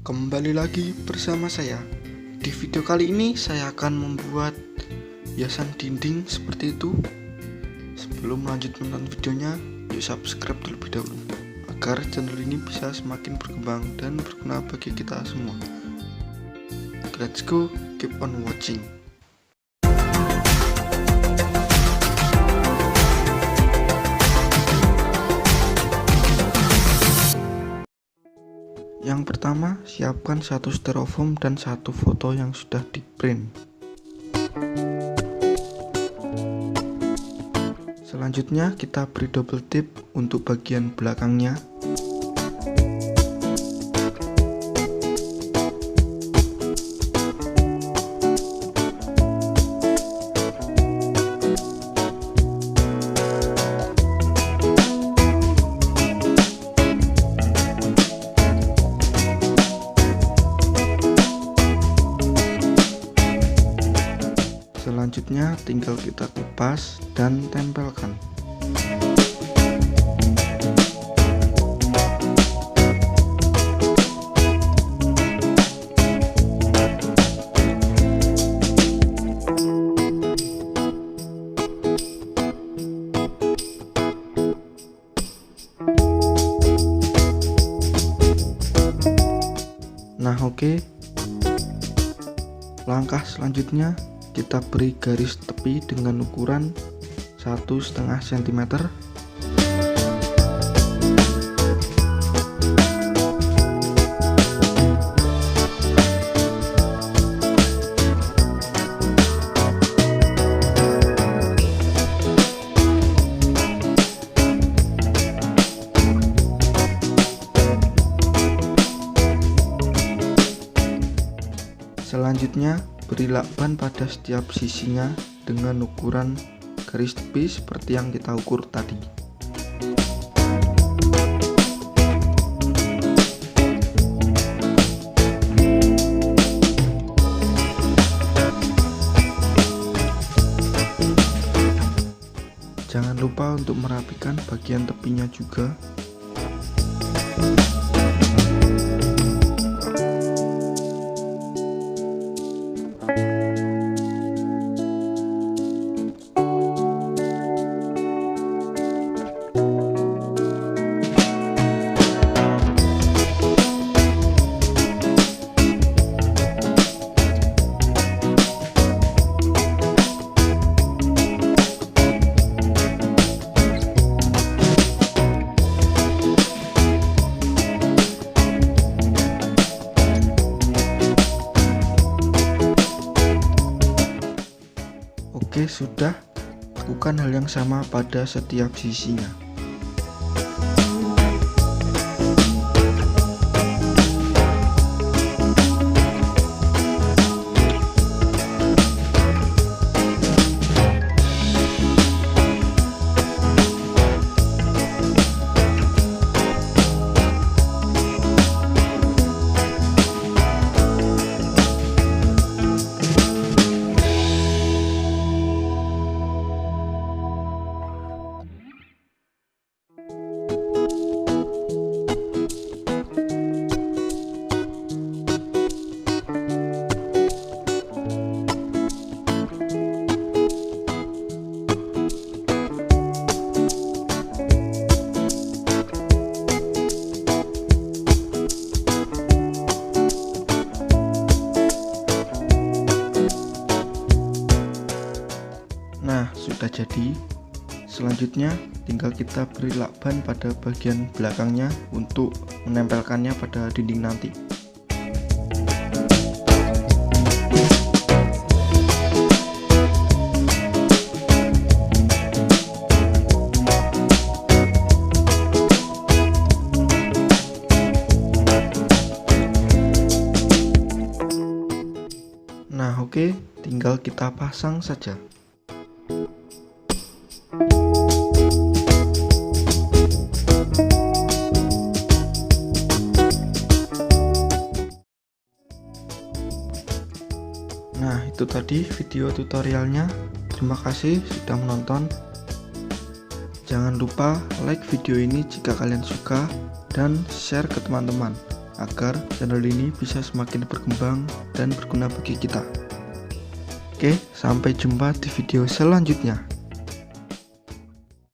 Kembali lagi bersama saya. Di video kali ini saya akan membuat hiasan dinding seperti itu. Sebelum lanjut menonton videonya, yuk subscribe terlebih dahulu agar channel ini bisa semakin berkembang dan berguna bagi kita semua. Let's go, keep on watching. Yang pertama, siapkan satu styrofoam dan satu foto yang sudah di print. Selanjutnya kita beri double tip untuk bagian belakangnya. Selanjutnya tinggal kita kupas dan tempelkan. Nah, oke. Langkah selanjutnya kita beri garis tepi dengan ukuran 1,5 cm. Selanjutnya beri lakban pada setiap sisinya dengan ukuran garis tepi seperti yang kita ukur tadi. Jangan lupa untuk merapikan bagian tepinya juga. Oke, sudah. Lakukan hal yang sama pada setiap sisinya. Nah, sudah jadi. Selanjutnya tinggal kita beri lakban pada bagian belakangnya untuk menempelkannya pada dinding nanti. Nah, oke, tinggal kita pasang saja. Nah, itu tadi video tutorialnya. Terima kasih sudah menonton. Jangan lupa like video ini jika kalian suka dan share ke teman-teman. agar channel ini bisa semakin berkembang dan berguna bagi kita. Oke, sampai jumpa di video selanjutnya.